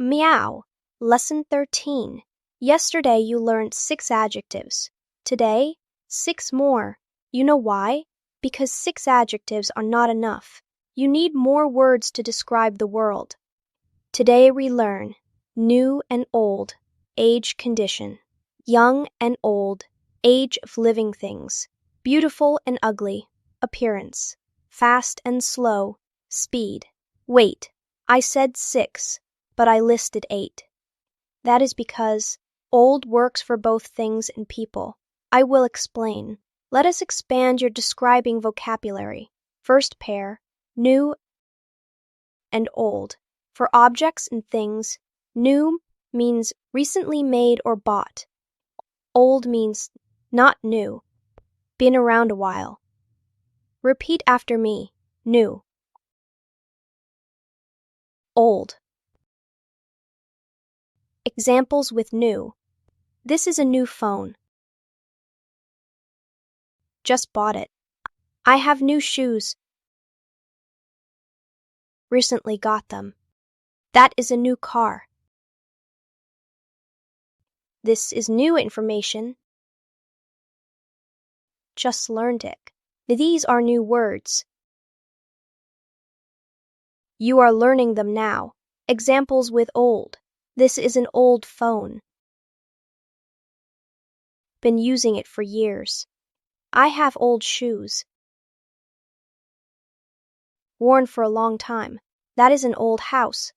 Meow. Lesson 13. Yesterday you learned 6 adjectives. Today, 6 more. You know why? Because 6 adjectives are not enough. You need more words to describe the world. Today we learn new and old, age condition, young and old, age of living things, beautiful and ugly, appearance, fast and slow, speed. Wait, I said 6, but I listed 8. That is because old works for both things and people. I will explain. Let us expand your describing vocabulary. First pair, new and old. For objects and things, new means recently made or bought. Old means not new, been around a while. Repeat after me. New. Old. Examples with new. This is a new phone. Just bought it. I have new shoes. Recently got them. That is a new car. This is new information. Just learned it. These are new words. You are learning them now. Examples with old. This is an old phone. Been using it for years. I have old shoes. Worn for a long time. That is an old house.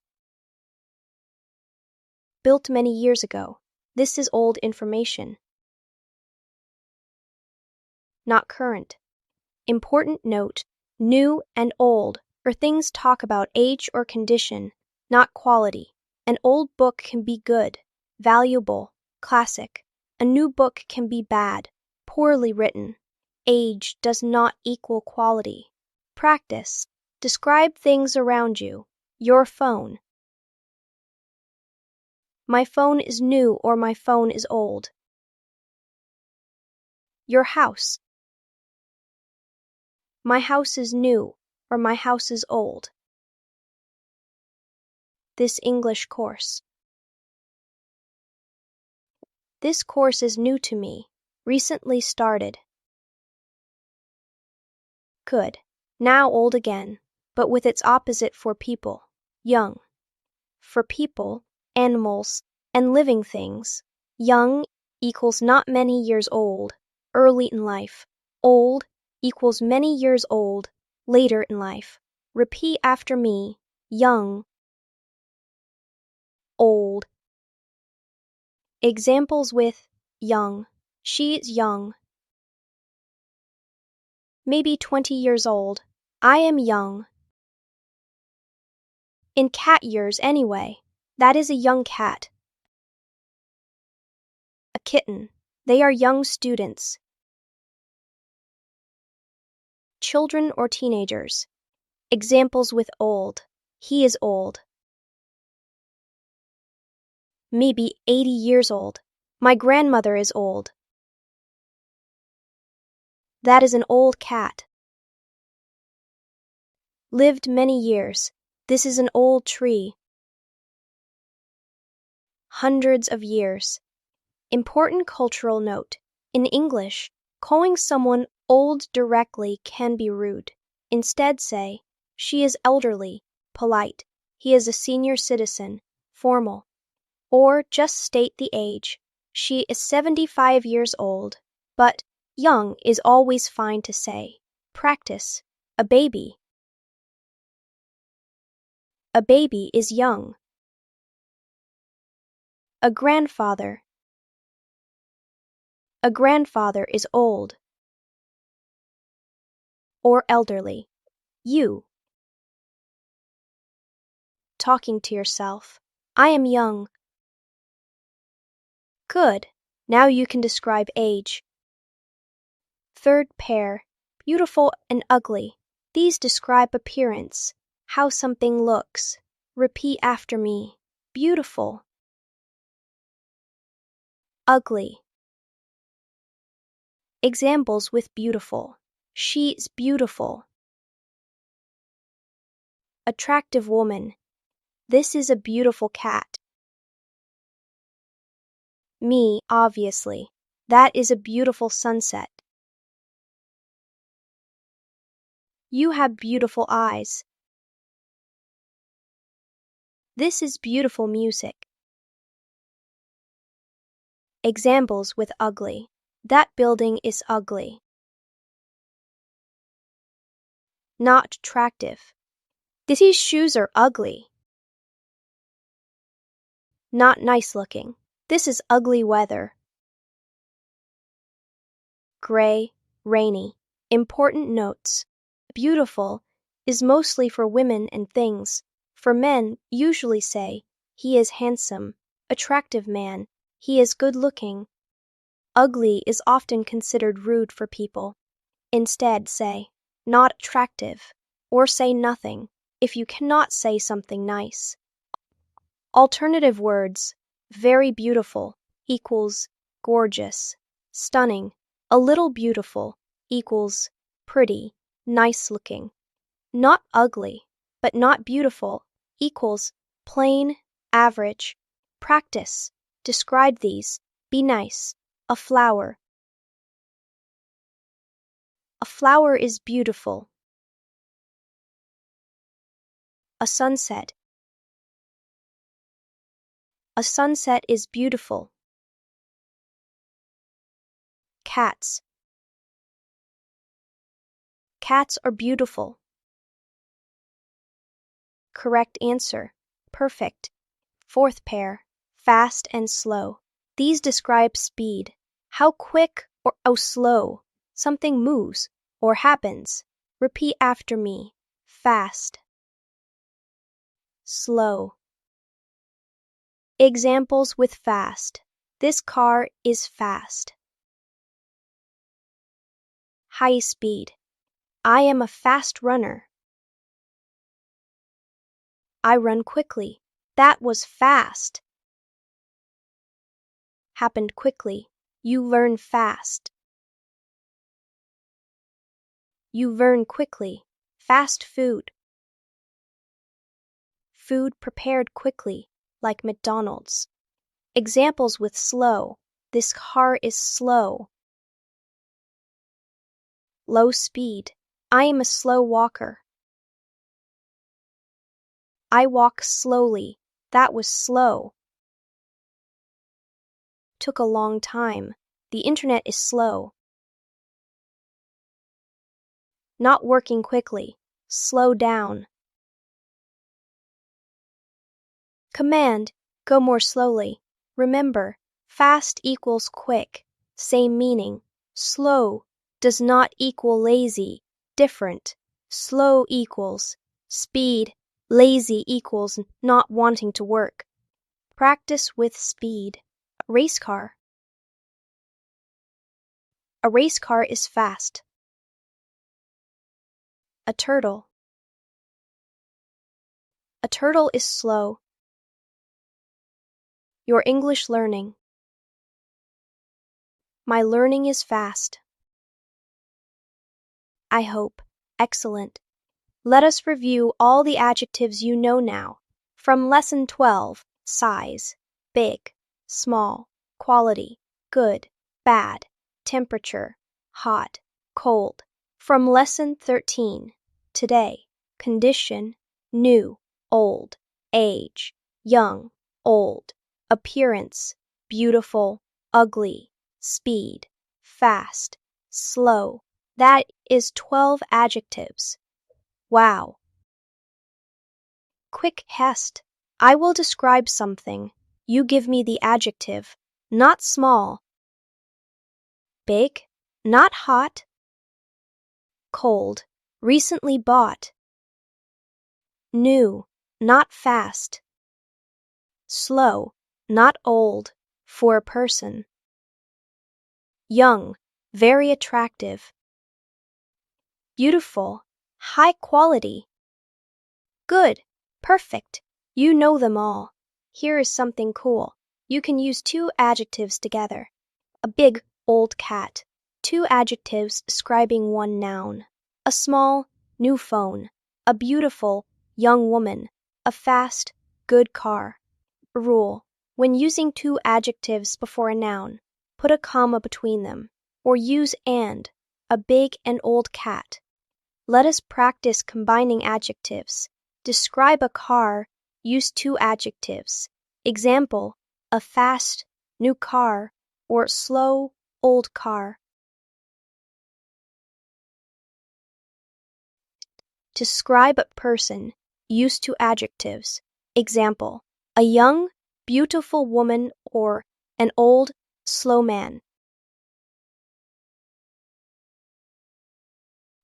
Built many years ago. This is old information. Not current. Important note, new and old are things talk about age or condition, not quality. An old book can be good, valuable, classic. A new book can be bad, poorly written. Age does not equal quality. Practice. Describe things around you. Your phone. My phone is new or my phone is old. Your house. My house is new or my house is old. This English course. This course is new to me. Recently started. Could. Now old again, but with its opposite for people. Young. For people, animals, and living things, young equals not many years old, early in life. Old equals many years old, later in life. Repeat after me. Young. Old. Examples with young. She is young. Maybe 20 years old. I am young. In cat years anyway. That is a young cat. A kitten. They are young students. Children or teenagers. Examples with old. He is old. Maybe 80 years old. My grandmother is old. That is an old cat. Lived many years. This is an old tree. Hundreds of years. Important cultural note. In English, calling someone old directly can be rude. Instead say, she is elderly, polite. He is a senior citizen, formal. Or just state the age. She is 75 years old. But young is always fine to say. Practice. A baby. A baby is young. A grandfather. A grandfather is old. Or elderly. You. Talking to yourself. I am young. Good. Now you can describe age. Third pair. Beautiful and ugly. These describe appearance. How something looks. Repeat after me. Beautiful. Ugly. Examples with beautiful. She is beautiful. Attractive woman. This is a beautiful cat. Me, obviously. That is a beautiful sunset. You have beautiful eyes. This is beautiful music. Examples with ugly. That building is ugly. Not attractive. These shoes are ugly. Not nice looking. This is ugly weather. Gray, rainy. Important notes. Beautiful is mostly for women and things. For men, usually say, he is handsome. Attractive man, he is good looking. Ugly is often considered rude for people. Instead, say, not attractive, or say nothing if you cannot say something nice. Alternative words. Very beautiful equals gorgeous, stunning. A little beautiful equals pretty, nice looking. Not ugly, but not beautiful equals plain, average. Practice. Describe these. Be nice. A flower. A flower is beautiful. A sunset. A sunset is beautiful. Cats. Cats are beautiful. Correct answer. Perfect. Fourth pair. Fast and slow. These describe speed. How quick or how slow something moves or happens. Repeat after me. Fast. Slow. Examples with fast. This car is fast. High speed. I am a fast runner. I run quickly. That was fast. Happened quickly. You learn fast. You learn quickly. Fast food. Food prepared quickly, like McDonald's. Examples with slow. This car is slow. Low speed. I am a slow walker. I walk slowly. That was slow. Took a long time. The internet is slow. Not working quickly. Slow down. Command. Go more slowly. Remember, fast equals quick. Same meaning. Slow does not equal lazy. Different. Slow equals speed. Lazy equals not wanting to work. Practice with speed. Race car. A race car is fast. A turtle. A turtle is slow. Your English learning. My learning is fast. I hope. Excellent. Let us review all the adjectives you know now. From Lesson 12, size, big, small, quality, good, bad, temperature, hot, cold. From Lesson 13, today, condition, new, old, age, young, old, appearance, beautiful, ugly, speed, fast, slow. That is 12 adjectives. Wow. Quick hest. I will describe something. You give me the adjective. Not small. Big. Not hot. Cold. Recently bought. New. Not fast. Slow. Not old. For a person. Young. Very attractive. Beautiful. High quality. Good. Perfect. You know them all. Here is something cool. You can use two adjectives together. A big, old cat. Two adjectives describing one noun. A small, new phone. A beautiful, young woman. A fast, good car. Rule: when using two adjectives before a noun, put a comma between them, or use and, a big and old cat. Let us practice combining adjectives. Describe a car, use two adjectives. Example: a fast, new car, or slow, old car. Describe a person, use two adjectives. Example: a young, beautiful woman or an old, slow man.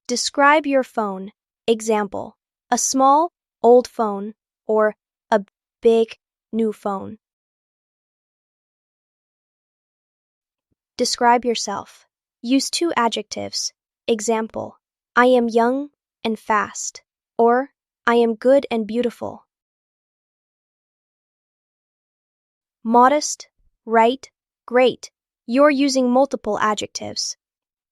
Describe your phone. Example: a small, old phone or a big, new phone. Describe yourself. Use two adjectives. Example: I am young and fast, or I am good and beautiful. Modest, right, great. You're using multiple adjectives.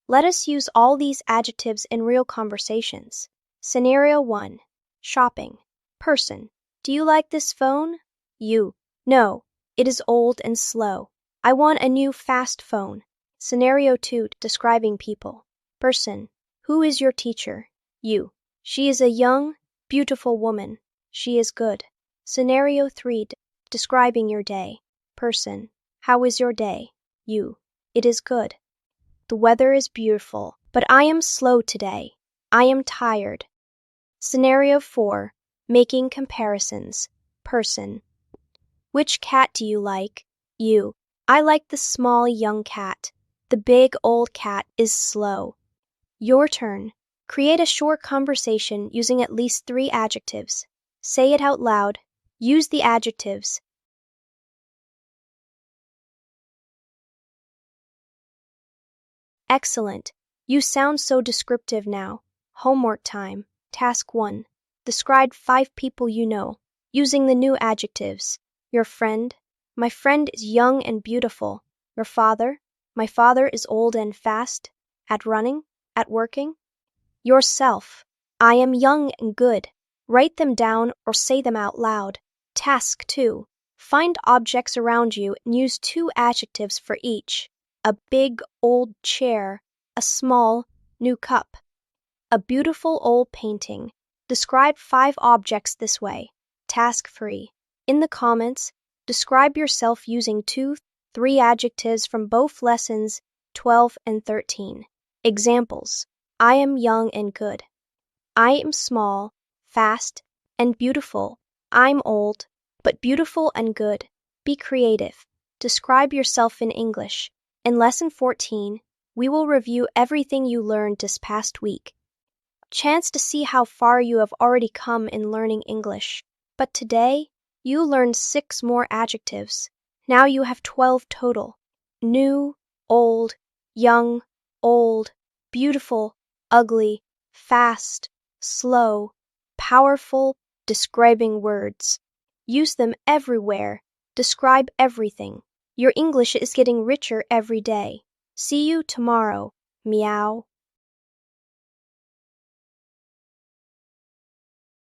Let us use all these adjectives in real conversations. Scenario 1. Shopping. Person: do you like this phone? You: no, it is old and slow. I want a new fast phone. Scenario 2. Describing people. Person: who is your teacher? You: she is a young, beautiful woman. She is good. Scenario 3. Describing your day. Person: how is your day? You: it is good. The weather is beautiful, but I am slow today. I am tired. Scenario 4. Making comparisons. Person: which cat do you like? You: I like the small young cat. The big old cat is slow. Your turn. Create a short conversation using at least 3 adjectives. Say it out loud. Use the adjectives. Excellent. You sound so descriptive now. Homework time. Task 1. Describe 5 people you know, using the new adjectives. Your friend: my friend is young and beautiful. Your father: my father is old and fast. At running, at working. Yourself: I am young and good. Write them down or say them out loud. Task 2. Find objects around you and use 2 adjectives for each. A big old chair, a small new cup. A beautiful old painting. Describe 5 objects this way. Task 3. In the comments, describe yourself using 2-3 adjectives from both lessons 12 and 13. Examples: I am young and good. I am small, fast, and beautiful. I'm old, but beautiful and good. Be creative. Describe yourself in English. In Lesson 14, we will review everything you learned this past week. Chance to see how far you have already come in learning English. But today, you learned 6 more adjectives. Now you have 12 total. New, old, young, old, beautiful, ugly, fast, slow, powerful, describing words. Use them everywhere. Describe everything. Your English is getting richer every day. See you tomorrow. Meow.